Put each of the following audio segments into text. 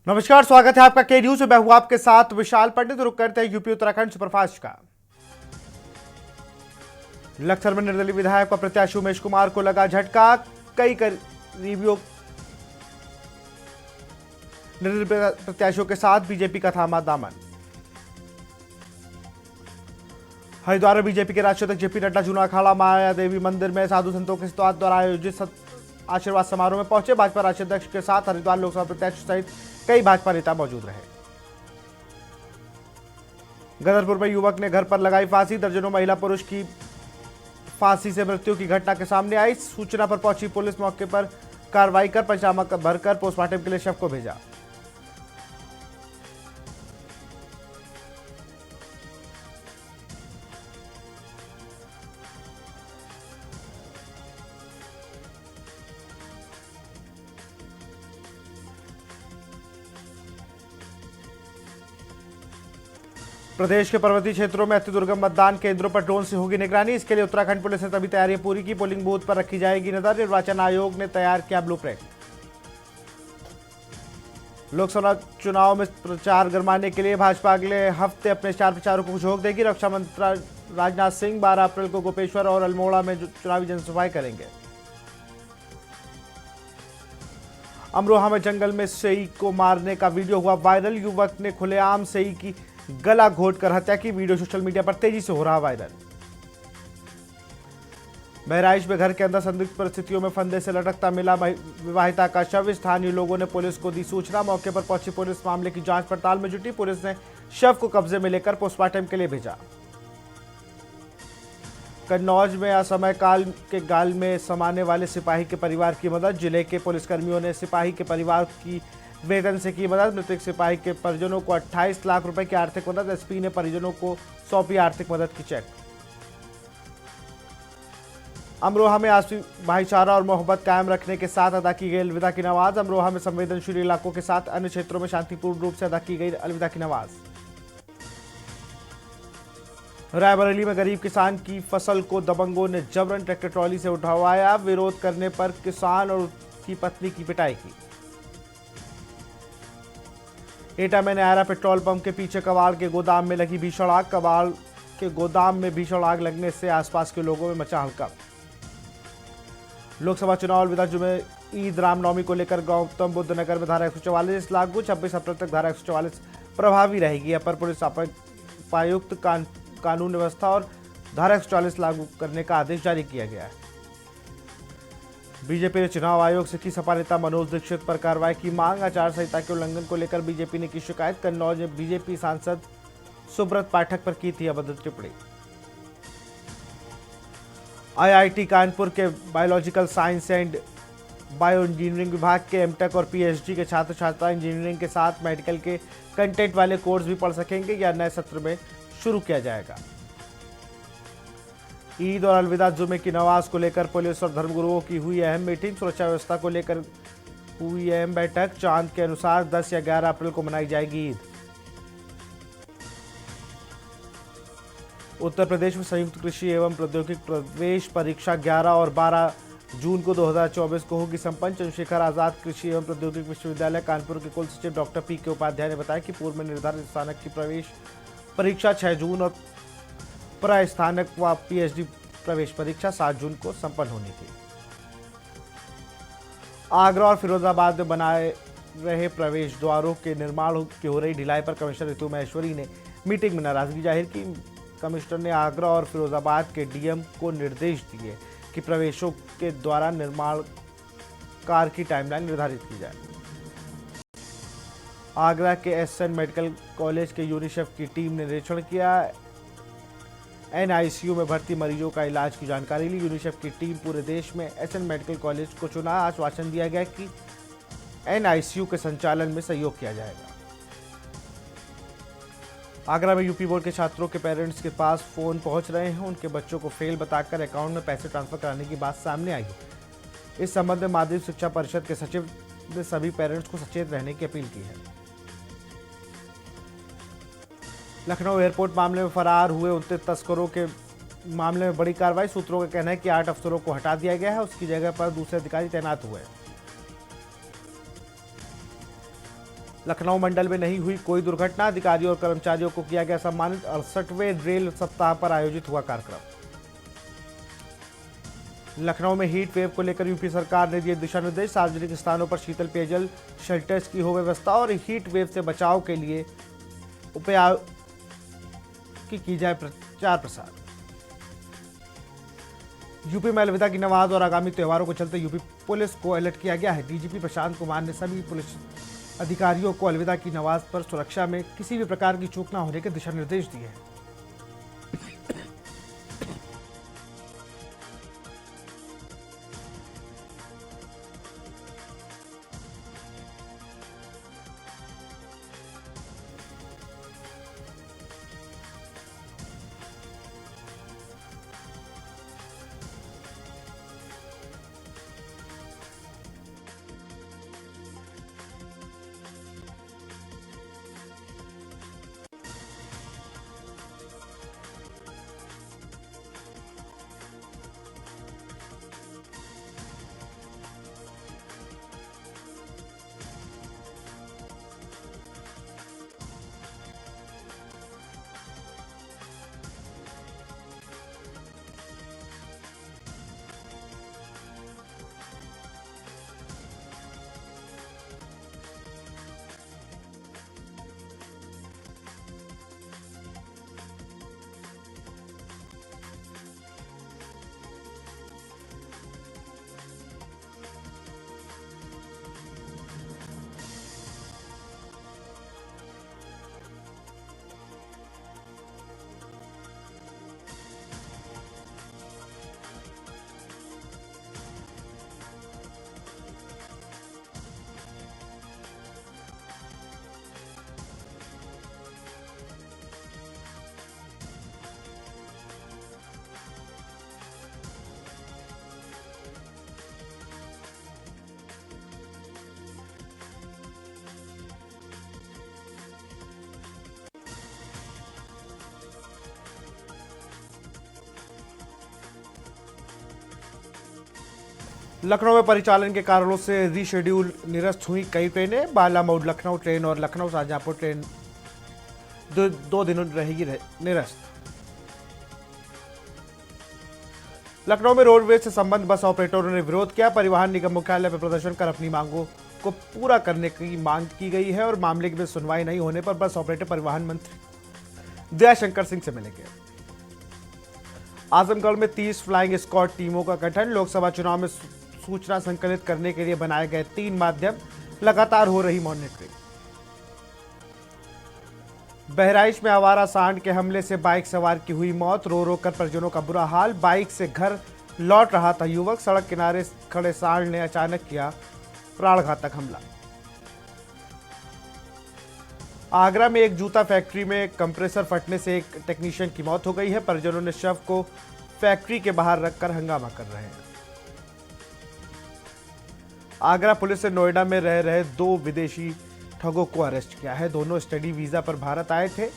नमस्कार, स्वागत है आपका के न्यूज में। मैं हूं आपके साथ विशाल पंडित। रुक करते हैं यूपी उत्तराखंड सुपरफास्ट का। लक्सर में निर्दलीय विधायक व प्रत्याशी उमेश कुमार को लगा झटका। कई करीबियों निर्दलीय प्रत्याशियों के साथ बीजेपी का थामा दामन। हरिद्वार में बीजेपी के राष्ट्रीय अध्यक्ष जेपी नड्डा जूना अखाड़ा माया देवी मंदिर में साधु संतों के द्वारा आयोजित आशीर्वाद समारोह में पहुंचे। भाजपा राष्ट्रीय अध्यक्ष के साथ हरिद्वार लोकसभा प्रत्याशी सहित कई भाजपा नेता मौजूद रहे। गदरपुर में युवक ने घर पर लगाई फांसी। दर्जनों महिला पुरुष की फांसी से मृत्यु की घटना के सामने आई। सूचना पर पहुंची पुलिस मौके पर कार्रवाई कर पंचनामा भरकर पोस्टमार्टम के लिए शव को भेजा। प्रदेश के पर्वतीय क्षेत्रों में अति दुर्गम मतदान केंद्रों पर ड्रोन से होगी निगरानी। इसके लिए उत्तराखंड पुलिस ने सभी तैयारियां पूरी की। पोलिंग बूथ पर रखी जाएगी नजर। निर्वाचन आयोग ने तैयार किया ब्लूप्रिंट। लोकसभा चुनाव में प्रचार गरमाने के लिए भाजपा अगले हफ्ते अपने स्टार प्रचारकों को झोंक देगी। रक्षा मंत्री राजनाथ सिंह 12 अप्रैल को गोपेश्वर और अल्मोड़ा में चुनावी जनसभाएं करेंगे। अमरोहा में जंगल में सेई को मारने का वीडियो हुआ वायरल। युवक ने खुलेआम सेई की गला घोंटकर हत्या की। वीडियो सोशल मीडिया पर तेजी से हो रहा वायरल। बहराइच में घर के अंदर संदिग्ध परिस्थितियों में फंदे से लटकता मिला विवाहिता का शव। स्थानीय लोगों ने पुलिस को दी सूचना। मौके पर पहुंची पुलिस मामले की जांच पड़ताल में जुटी। पुलिस ने शव को कब्जे में लेकर पोस्टमार्टम के लिए भेजा। कन्नौज में असमय काल के गाल में समाने वाले सिपाही के परिवार की मदद। जिले के पुलिसकर्मियों ने सिपाही के परिवार की वेतन से की मदद। मृतक सिपाही के परिजनों को 28 लाख रुपए की आर्थिक मदद। एसपी ने परिजनों को सौंपी आर्थिक मदद की चेक। अमरोहा में आपसी भाईचारा और मोहब्बत कायम रखने के साथ अदा की गई अलविदा की नमाज। अमरोहा में संवेदनशील इलाकों के साथ अन्य क्षेत्रों में शांतिपूर्ण रूप से अदा की गई अलविदा की नमाज। रायबरेली में गरीब किसान की फसल को दबंगों ने जबरन ट्रैक्टर ट्रॉली से उठवाया। विरोध करने पर किसान और उसकी पत्नी की पिटाई की। एटा में नयारा पेट्रोल पंप के पीछे कबाड़ के गोदाम में लगी भीषण आग। कबाड़ के गोदाम में भीषण आग लगने से आसपास के लोगों में मचा हड़कंप। लोकसभा चुनाव अलविदा जुमे ईद रामनवमी को लेकर गौतम बुद्ध नगर में धारा 144 लागू। 26 अप्रैल तक धारा 144 प्रभावी रहेगी। अपर पुलिस उपायुक्त कानून व्यवस्था और धारा 144 लागू करने का आदेश जारी किया गया है। बीजेपी ने चुनाव आयोग से की सपा नेता मनोज दीक्षित पर कार्रवाई की मांग। आचार संहिता के उल्लंघन को लेकर बीजेपी ने की शिकायत। कन्नौज में बीजेपी सांसद सुब्रत पाठक पर की थी अभद्र टिप्पणी। आईआईटी कानपुर के biological science and bio engineering विभाग के एमटेक और पीएचडी के छात्र छात्रा इंजीनियरिंग के साथ मेडिकल के कंटेंट वाले कोर्स भी पढ़ सकेंगे। या नए सत्र में शुरू किया जाएगा। ईद और अलविदा जुमे की नमाज को लेकर पुलिस और धर्मगुरुओं की हुई अहम मीटिंग। सुरक्षा व्यवस्था को लेकर हुई अहम बैठक। चांद के अनुसार 10 या 11 अप्रैल को मनाई जाएगी ईद। उत्तर प्रदेश में संयुक्त कृषि एवं प्रौद्योगिकी प्रवेश परीक्षा 11 और 12 जून को 2024 को होगी संपन्न। चंद्रशेखर आजाद कृषि एवं प्रौद्योगिकी विश्वविद्यालय कानपुर के कुल सचिव डॉक्टर पी.के. उपाध्याय ने बताया कि पूर्व में निर्धारित स्थानक की प्रवेश परीक्षा 6 जून और प्रास्थानक व पीएचडी प्रवेश परीक्षा 7 जून को संपन्न होनी थी। आगरा और फिरोजाबाद में बनाए रहे प्रवेश द्वारों के निर्माण की हो रही ढिलाई पर कमिश्नर ऋतु महेश्वरी ने मीटिंग में नाराजगी जाहिर की। कमिश्नर ने आगरा और फिरोजाबाद के डीएम को निर्देश दिए कि प्रवेशों के द्वारा निर्माण कार्य की टाइमलाइन निर्धारित की जाए। आगरा के एसएन मेडिकल कॉलेज के यूनिसेफ की टीम ने निरीक्षण किया। एनआईसीयू में भर्ती मरीजों का इलाज की जानकारी ली। यूनिसेफ की टीम पूरे देश में एसएन मेडिकल कॉलेज को चुना। आश्वासन दिया गया कि एनआईसीयू के संचालन में सहयोग किया जाएगा। आगरा में यूपी बोर्ड के छात्रों के पेरेंट्स के पास फोन पहुंच रहे हैं। उनके बच्चों को फेल बताकर अकाउंट में पैसे ट्रांसफर कराने की बात सामने आई है। इस संबंध में माध्यमिक शिक्षा परिषद के सचिव ने सभी पेरेंट्स को सचेत रहने की अपील की है। लखनऊ एयरपोर्ट मामले में फरार हुए 29 तस्करों के मामले में बड़ी कार्रवाई। सूत्रों का कहना है कि 8 अफसरों को हटा दिया गया है। उसकी जगह पर दूसरे अधिकारी तैनात हुए हैं। लखनऊ मंडल में नहीं हुई कोई दुर्घटना, अधिकारियों और कर्मचारियों को किया गया सम्मानित। 68वें रेल सप्ताह पर आयोजित हुआ कार्यक्रम। लखनऊ में हीट वेव को लेकर यूपी सरकार ने दिए दिशा निर्देश, सार्वजनिक स्थानों पर शीतल पेयजल शेल्टर्स की हो व्यवस्था और हीट वेव से बचाव के लिए उपायों की जाए प्रचार प्रसार। यूपी में अलविदा की नमाज और आगामी त्योहारों को चलते यूपी पुलिस को अलर्ट किया गया है। डीजीपी प्रशांत कुमार ने सभी पुलिस अधिकारियों को अलविदा की नमाज पर सुरक्षा में किसी भी प्रकार की चूक न होने के दिशा निर्देश दिए हैं। लखनऊ में परिचालन के कारणों से रीशेड्यूल निरस्त हुई कई ट्रेनें। बाला मोड लखनऊ ट्रेन और लखनऊ शाहजहांपुर ट्रेन दो दिनों रहेगी निरस्त। लखनऊ में रोडवेज से संबंध बस ऑपरेटरों ने विरोध किया। परिवहन निगम मुख्यालय पर प्रदर्शन कर अपनी मांगों को पूरा करने की मांग की गई है और मामले में सुनवाई नहीं होने पर बस ऑपरेटर परिवहन मंत्री दयाशंकर सिंह से मिलेंगे। आजमगढ़ में 30 फ्लाइंग स्क्वाड टीमों का गठन। लोकसभा चुनाव में सूचना संकलित करने के लिए बनाए गए 3 माध्यम, लगातार हो रही मॉनिटरिंग। बहराइच में आवारा सांड के हमले से बाइक सवार की हुई मौत, रो रो कर परिजनों का बुरा हाल। बाइक से घर लौट रहा था युवक, सड़क किनारे खड़े सांड ने अचानक किया प्राणघातक हमला। आगरा में एक जूता फैक्ट्री में कंप्रेसर फटने से एक टेक्नीशियन की मौत हो गई है। परिजनों ने शव को फैक्ट्री के बाहर रखकर हंगामा कर रहे हैं। आगरा पुलिस ने नोएडा में रह रहे 2 विदेशी ठगों को अरेस्ट किया है। दोनों स्टडी वीजा पर भारत आए थे।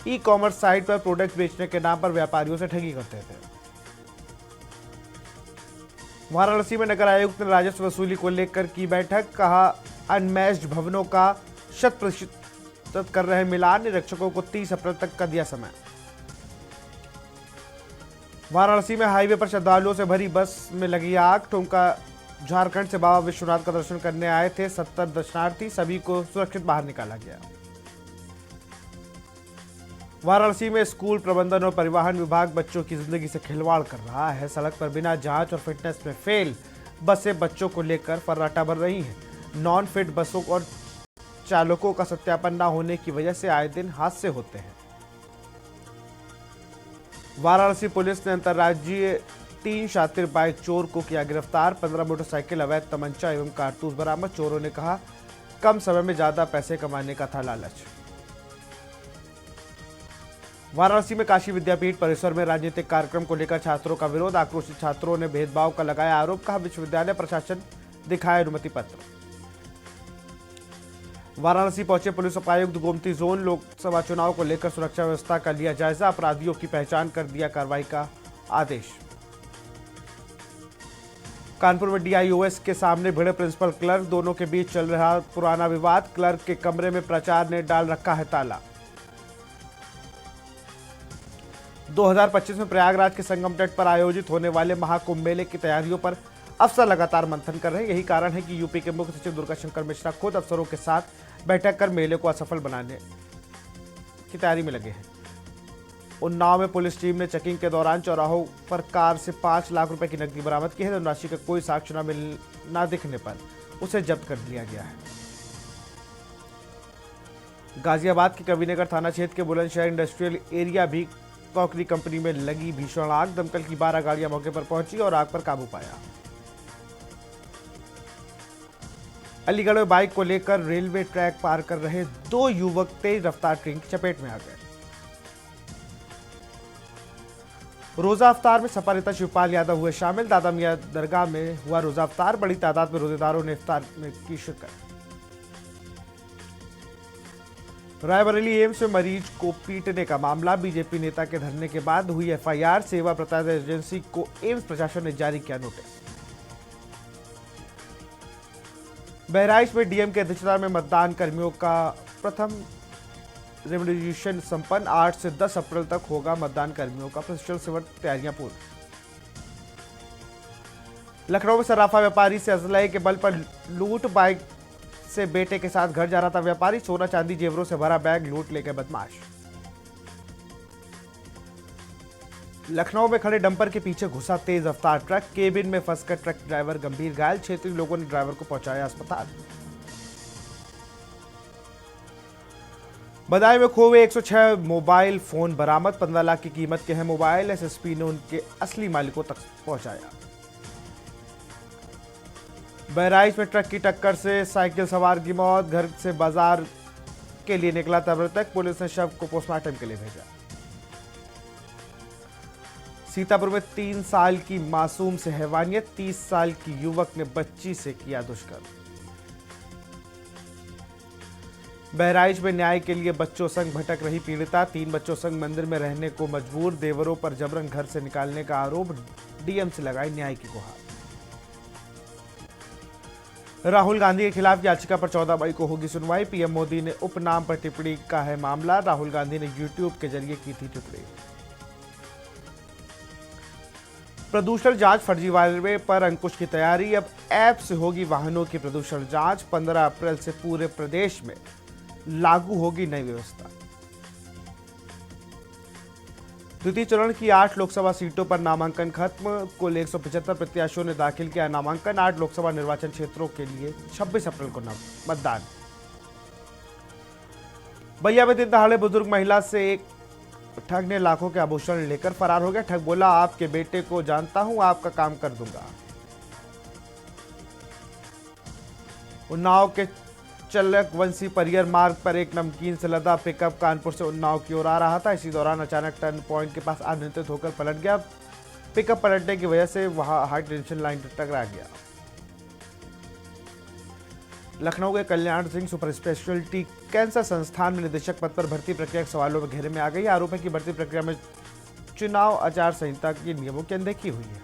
ई कॉमर्स साइट पर प्रोडक्ट बेचने के नाम पर व्यापारियों से ठगी करते थे। वाराणसी में नगर आयुक्त ने राजस्व वसूली को लेकर की बैठक, कहा अनमैच्ड भवनों का 100% कर रहे मिलान, निरीक्षकों को 30 अप्रैल तक का दिया समय। वाराणसी में हाईवे पर श्रद्धालुओं से भरी बस में लगी आग। टुमका झारखंड से बाबा विश्वनाथ का दर्शन करने आए थे 70 दर्शनार्थी, सभी को सुरक्षित बाहर निकाला गया। वाराणसी में स्कूल प्रबंधन और परिवहन विभाग बच्चों की जिंदगी से खिलवाड़ कर रहा है। सड़क पर बिना जांच और फिटनेस में फेल बसें बच्चों को लेकर फर्राटा भर रही हैं। नॉन फिट बसों और चालकों का सत्यापन न होने की वजह से आए दिन हादसे होते हैं। वाराणसी पुलिस ने अंतर्राज्यीय 3 शातिर बाइक चोर को किया गिरफ्तार। 15 मोटरसाइकिल, अवैध तमंचा एवं कारतूस बरामद। चोरों ने कहा कम समय में ज्यादा पैसे कमाने का था लालच। वाराणसी में काशी विद्यापीठ परिसर में राजनीतिक कार्यक्रम को लेकर छात्रों का विरोध। आक्रोशित छात्रों ने भेदभाव का लगाया आरोप, कहा विश्वविद्यालय प्रशासन दिखाए अनुमति पत्र। वाराणसी पहुंचे पुलिस उपायुक्त गोमती जोन, लोकसभा चुनाव को लेकर सुरक्षा व्यवस्था का लिया जायजा। अपराधियों की पहचान कर दिया कार्रवाई का आदेश। कानपुर में डीआईओएस के सामने भिड़े प्रिंसिपल क्लर्क, दोनों के बीच चल रहा पुराना विवाद। क्लर्क के कमरे में प्राचार्य ने डाल रखा है ताला। 2025 में प्रयागराज के संगम तट पर आयोजित होने वाले महाकुंभ मेले की तैयारियों पर अफसर लगातार मंथन कर रहे हैं। यही कारण है कि यूपी के मुख्य सचिव दुर्गा शंकर मिश्रा खुद अफसरों के साथ बैठक कर मेले को असफल बनाने की तैयारी में लगे हैं। उन्नाव में पुलिस टीम ने चेकिंग के दौरान चौराहों पर कार से 5 लाख रुपए की नकदी बरामद की है। राशि का कोई साक्ष्य न दिखने पर उसे जब्त कर लिया गया है। गाजियाबाद के कविनगर थाना क्षेत्र के बुलंदशहर इंडस्ट्रियल एरिया भी कॉकरी कंपनी में लगी भीषण आग। दमकल की 12 गाड़ियां मौके पर पहुंची और आग पर काबू पाया। अलीगढ़ में बाइक को लेकर रेलवे ट्रैक पार कर रहे 2 युवक तेज रफ्तार ट्रेन की चपेट में आ गए। रोजा अफ्तार में सपा नेता शिवपाल यादव हुए शामिल। दादा मियां दरगाह में हुआ रोजा अफ्तार। बड़ी तादाद में रोजेदारों ने इफ्तार में की शिरकत। रायबरेली एम्स में मरीज को पीटने का मामला। बीजेपी नेता के धरने के बाद हुई एफआईआर। सेवा प्रदाता एजेंसी को एम्स प्रशासन ने जारी किया नोटिस। बहराइच में डीएम की अध्यक्षता में मतदान कर्मियों का प्रथम रेवोल्यूशन संपन्न। 8 से 10 अप्रैल तक होगा मतदान कर्मियों का प्रशिक्षण शिविर। तैयारियां पूर्ण। लखनऊ में सराफा व्यापारी से असलहे के बल पर लूट। बाइक से बेटे के साथ घर जा रहा था व्यापारी। सोना चांदी जेवरों से भरा बैग लूट ले गए बदमाश। लखनऊ में खड़े डंपर के पीछे घुसा तेज रफ्तार ट्रक। केबिन में फंसकर ट्रक ड्राइवर गंभीर घायल। क्षेत्रीय लोगों ने ड्राइवर को पहुंचाया अस्पताल। बदायूं में खोए 106 मोबाइल फोन बरामद। 15 लाख की कीमत के हैं मोबाइल। एसएसपी ने उनके असली मालिकों तक पहुंचाया। बहराइच में ट्रक की टक्कर से साइकिल सवार की मौत। घर से बाजार के लिए निकला था मृतक। पुलिस ने शव को पोस्टमार्टम के लिए भेजा। सीतापुर में 3 साल की मासूम से हैवानियत। 30 साल की युवक ने बच्ची से किया दुष्कर्म। बहराइच में न्याय के लिए बच्चों संग भटक रही पीड़िता। 3 बच्चों संग मंदिर में रहने को मजबूर। देवरों पर जबरन घर से निकालने का आरोप। डीएम से लगाई न्याय की गुहार। राहुल गांधी के खिलाफ याचिका पर 14 मई को होगी सुनवाई। पीएम मोदी ने उपनाम पर टिप्पणी का है मामला। राहुल गांधी ने यूट्यूब के जरिए की थी टिप्पणी। प्रदूषण जांच फर्जीवाड़े पर अंकुश की तैयारी। अब ऐप से होगी वाहनों की प्रदूषण जांच। 15 अप्रैल से पूरे प्रदेश में लागू होगी नई व्यवस्था। द्वितीय चरण की 8 लोकसभा सीटों पर नामांकन खत्म। कुल 175 प्रत्याशियों ने दाखिल किया नामांकन। 8 लोकसभा निर्वाचन क्षेत्रों के लिए 26 अप्रैल को मतदान। बलिया में दिन दहाड़े बुजुर्ग महिला से एक ठग ने लाखों के आभूषण लेकर फरार हो गया। ठग बोला, आपके बेटे को जानता हूं, आपका काम कर दूंगा। उन्नाव के चलक वंशी परियर मार्ग पर एक नमकीन से लदा पिकअप कानपुर से उन्नाव की ओर आ रहा था। इसी दौरान अचानक टर्न पॉइंट के पास अनियंत्रित होकर पलट गया। पिकअप पलटने की वजह से वहां हाई टेंशन लाइन टकरा गया। लखनऊ के Kalyan Singh super speciality cancer संस्थान में निदेशक पद पर भर्ती प्रक्रिया के सवालों में घेरे में आ गई। आरोप है कि भर्ती प्रक्रिया में चुनाव आचार संहिता के नियमों की अनदेखी हुई है।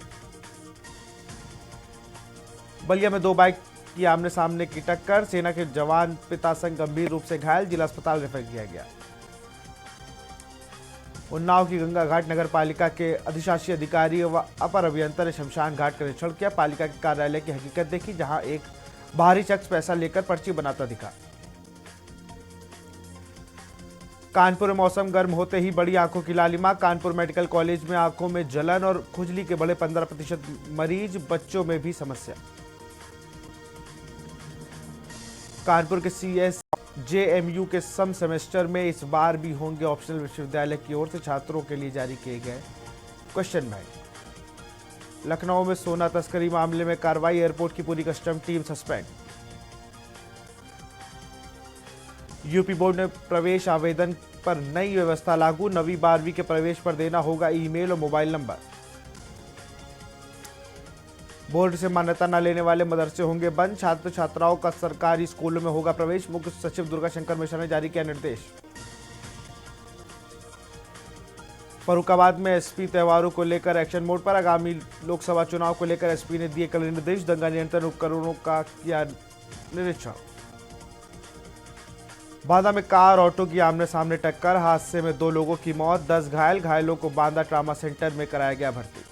बलिया में 2 बाइक की आमने सामने की टक्कर। सेना के जवान पिता संग गंभीर रूप से घायल। जिला अस्पताल रेफर किया गया। उन्नाव की गंगा घाट नगर पालिका के अधिशासी अधिकारी व अपर अभियंता ने शमशान घाट का निरीक्षण किया। पालिका के कार्यालय की हकीकत देखी, जहां एक बाहरी शख्स पैसा लेकर पर्ची बनाता दिखा। कानपुर में मौसम गर्म होते ही बड़ी आंखों की लालिमा। कानपुर मेडिकल कॉलेज में आंखों में जलन और खुजली के बढ़े 15% मरीज। बच्चों में भी समस्या। कानपुर के CSJMU के सम सेमेस्टर में इस बार भी होंगे ऑप्शनल। विश्वविद्यालय की ओर से छात्रों के लिए जारी किए गए क्वेश्चन बैंक। लखनऊ में सोना तस्करी मामले में कार्रवाई। एयरपोर्ट की पूरी custom team suspend. UP board ने प्रवेश आवेदन पर नई व्यवस्था लागू। 9वीं 12वीं के प्रवेश पर देना होगा ईमेल और मोबाइल नंबर। बोर्ड से मान्यता न लेने वाले मदरसे होंगे बंद। छात्र छात्राओं का सरकारी स्कूलों में होगा प्रवेश। मुख्य सचिव दुर्गा शंकर मिश्रा ने जारी किया निर्देश। फर्रुखाबाद में एसपी त्योहारों को लेकर एक्शन मोड पर। आगामी लोकसभा चुनाव को लेकर एसपी ने दिए कड़े निर्देश। दंगा नियंत्रण उपकरणों का किया निरीक्षण। बांदा में कार ऑटो की आमने सामने टक्कर, हादसे में 2 लोगों की मौत, 10 घायल। घायलों को बांदा ट्रामा सेंटर में कराया गया भर्ती।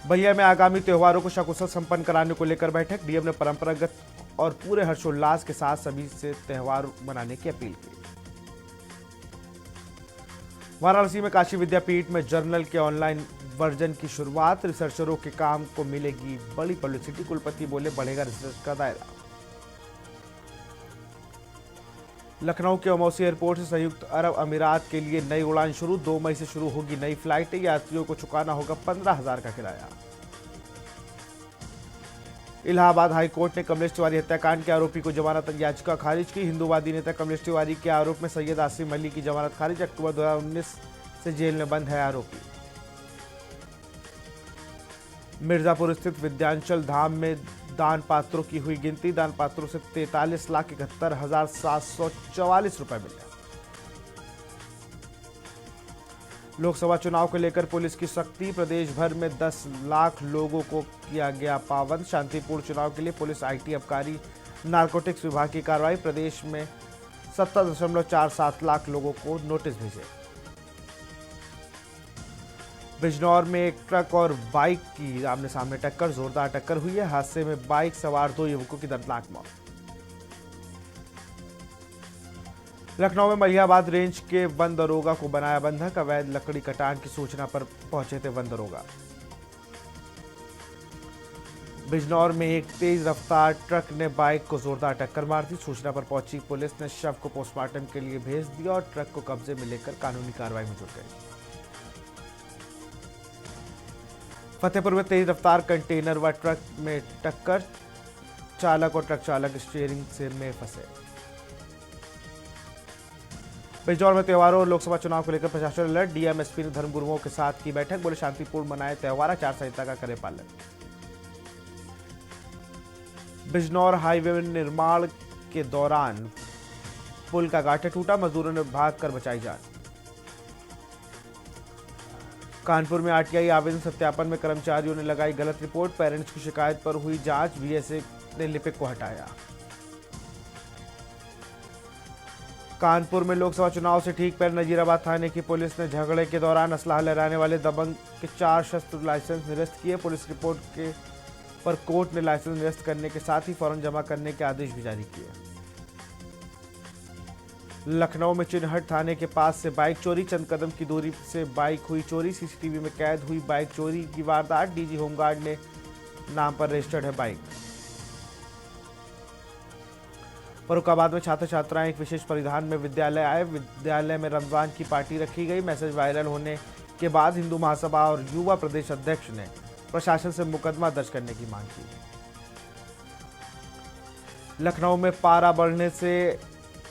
बलिया में आगामी त्योहारों को सकुशल संपन्न कराने को लेकर बैठक। डीएम ने परंपरागत और पूरे हर्षोल्लास के साथ सभी से त्योहार मनाने की अपील की। वाराणसी में काशी विद्यापीठ में जर्नल के ऑनलाइन वर्जन की शुरुआत। रिसर्चरों के काम को मिलेगी बड़ी पब्लिसिटी। कुलपति बोले बढ़ेगा रिसर्च का दायरा। लखनऊ के ओमौसी एयरपोर्ट से संयुक्त अरब अमीरात के लिए नई उड़ान शुरू। 2 मई से शुरू होगी नई फ्लाइटें। यात्रियों को चुकाना होगा 15,000 का किराया। इलाहाबाद हाईकोर्ट ने कमलेश तिवारी हत्याकांड के आरोपी को जमानत याचिका खारिज की। हिंदूवादी नेता कमलेश तिवारी के आरोप में सैयद आसिम अली की जमानत खारिज। अक्टूबर 2019 से जेल में बंद है आरोपी। मिर्जापुर स्थित विद्यांचल धाम में दान पात्रों की हुई गिनती। दान पात्रों से 43,71,744 रुपए मिले। लोकसभा चुनाव को लेकर पुलिस की सख्ती। प्रदेश भर में 10 लाख लोगों को किया गया पाबंद। शांतिपूर्ण चुनाव के लिए पुलिस, आईटी, आबकारी, नारकोटिक्स विभाग की कार्रवाई। प्रदेश में 17.47 लाख लोगों को नोटिस भेजे। बिजनौर में एक ट्रक और बाइक की आमने सामने टक्कर, जोरदार टक्कर हुई है। हादसे में बाइक सवार 2 युवकों की दर्दनाक मौत। लखनऊ में मलिहाबाद रेंज के वन दरोगा को बनाया बंधक। अवैध लकड़ी कटान की सूचना पर पहुंचे थे वन दरोगा। बिजनौर में एक तेज रफ्तार ट्रक ने बाइक को जोरदार टक्कर मार दी। सूचना पर पहुंची पुलिस ने शव को पोस्टमार्टम के लिए भेज दिया और ट्रक को कब्जे में लेकर कानूनी कार्रवाई में जुट गई। फतेहपुर में तेज रफ्तार कंटेनर व ट्रक में टक्कर, चालक और ट्रक चालक स्टीयरिंग से में फंसे। बिजनौर में त्योहारों और लोकसभा चुनाव को लेकर प्रशासन अलर्ट। डीएम एसपी ने धर्मगुरुओं के साथ की बैठक। बोले शांतिपूर्ण मनाए त्योहार, आचार संहिता का करे पालन। बिजनौर हाईवे में निर्माण के दौरान पुल का गाटर टूटा, मजदूरों ने भागकर बचाई जान। कानपुर में आरटीआई आवेदन सत्यापन में कर्मचारियों ने लगाई गलत रिपोर्ट। पेरेंट्स की शिकायत पर हुई जांच, बीएसए ने लिपिक को हटाया। कानपुर में लोकसभा चुनाव से ठीक पहले नजीराबाद थाने की पुलिस ने झगड़े के दौरान असलाह लहराने वाले दबंग के 4 शस्त्र लाइसेंस निरस्त किए। पुलिस रिपोर्ट के पर कोर्ट ने लाइसेंस निरस्त करने के साथ ही फौरन जमा करने के आदेश भी जारी किए। लखनऊ में चिन्हट थाने के पास से बाइक चोरी, चंद कदम की दूरी से बाइक हुई चोरी। सीसीटीवी में कैद हुई बाइक चोरी की वारदात। डीजी होमगार्ड ने नाम पर रजिस्टर्ड है बाइक। फर्रुखाबाद में छात्र छात्राएं एक विशेष परिधान में विद्यालय आए। विद्यालय में रमजान की पार्टी रखी गई। मैसेज वायरल होने के बाद हिंदू महासभा और युवा प्रदेश अध्यक्ष ने प्रशासन से मुकदमा दर्ज करने की मांग की। लखनऊ में पारा बढ़ने से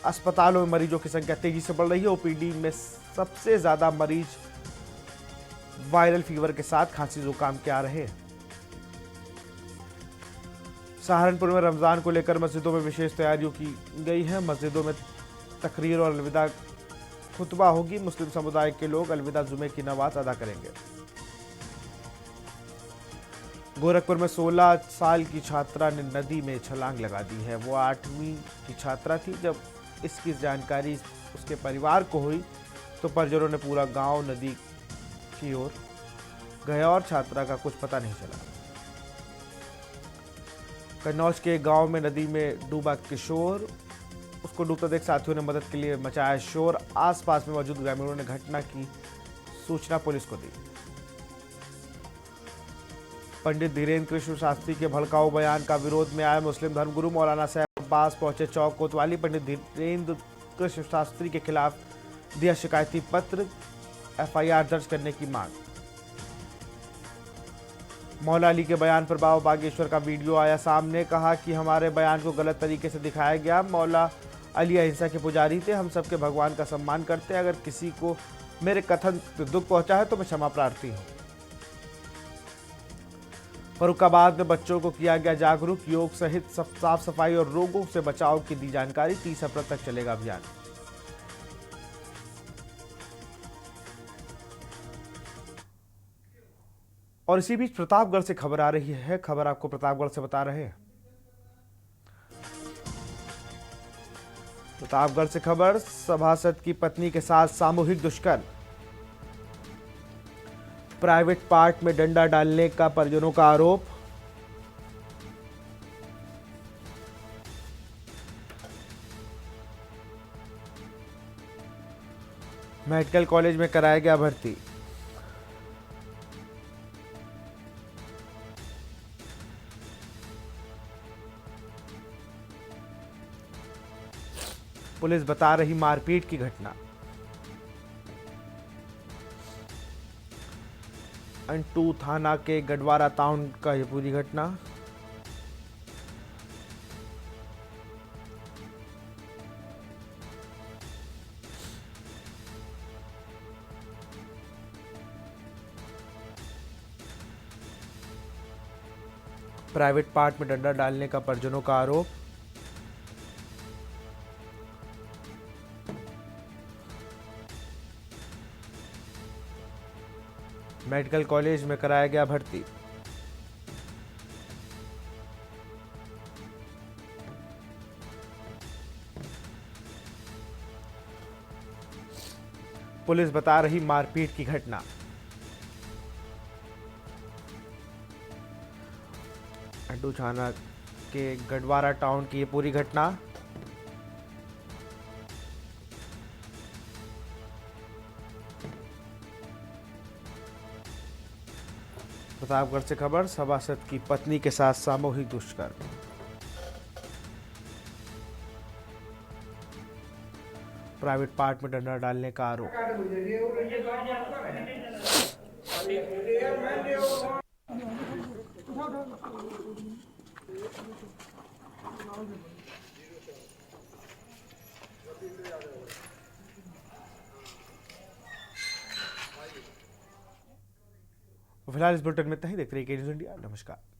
अस्पतालों में मरीजों की संख्या तेजी से बढ़ रही है। ओपीडी में सबसे ज्यादा मरीज वायरल फीवर के साथ खांसी जुकाम के आ रहे हैं। सहारनपुर में रमजान को लेकर मस्जिदों में विशेष तैयारियों की गई है। मस्जिदों में तकरीर और अलविदा खुतबा होगी। मुस्लिम समुदाय के लोग अलविदा जुमे की नमाज अदा करेंगे। गोरखपुर में 16 साल की छात्रा ने नदी में छलांग लगा दी है। वो 8वीं की छात्रा थी। जब इसकी जानकारी उसके परिवार को हुई तो परिजनों ने पूरा गांव नदी की ओर गया और छात्रा का कुछ पता नहीं चला। कन्नौज के गांव में नदी में डूबा किशोर, उसको डूबता देख साथियों ने मदद के लिए मचाया शोर। आसपास में मौजूद ग्रामीणों ने घटना की सूचना पुलिस को दी। पंडित धीरेन्द्र कृष्ण शास्त्री के भड़काऊ बयान का विरोध में आए मुस्लिम धर्मगुरु मौलाना साहब अब्बास पहुंचे चौक कोतवाली। पंडित धीरेन्द्र कृष्ण शास्त्री के खिलाफ दिया शिकायती पत्र, एफआईआर दर्ज करने की मांग। मौला अली के बयान पर बाबा बागेश्वर का वीडियो आया सामने, कहा कि हमारे बयान को गलत तरीके से दिखाया गया। मौला अली अहिंसा के पुजारी थे, हम सबके भगवान का सम्मान करते हैं। अगर किसी को मेरे कथन दुख पहुंचा है तो मैं क्षमा प्रार्थी हूं। फर्रुखाबाद में बच्चों को किया गया जागरूक, योग सहित साफ सफाई और रोगों से बचाव की दी जानकारी। 30 अप्रैल तक चलेगा अभियान। और इसी बीच प्रतापगढ़ से खबर आ रही है, खबर आपको प्रतापगढ़ से बता रहे हैं। प्रतापगढ़ से खबर, सभासद की पत्नी के साथ सामूहिक दुष्कर्म, प्राइवेट पार्ट में डंडा डालने का परिजनों का आरोप। मेडिकल कॉलेज में कराया गया भर्ती। पुलिस बता रही मारपीट की घटना। अंटू थाना के गडवारा टाउन का यह पूरी घटना। प्राइवेट पार्ट में डंडा डालने का परिजनों का आरोप। मेडिकल कॉलेज में कराया गया भर्ती। पुलिस बता रही मारपीट की घटना। अंटू थाना के गडवारा टाउन की ये पूरी घटना। प्रतापगढ़ से खबर, सभासद की पत्नी के साथ सामूहिक दुष्कर्म, प्राइवेट पार्ट में डंडा डालने का आरोप। फिलहाल इस बुलेटिन में इतना ही। देखते रहिए के न्यूज़ इंडिया। नमस्कार।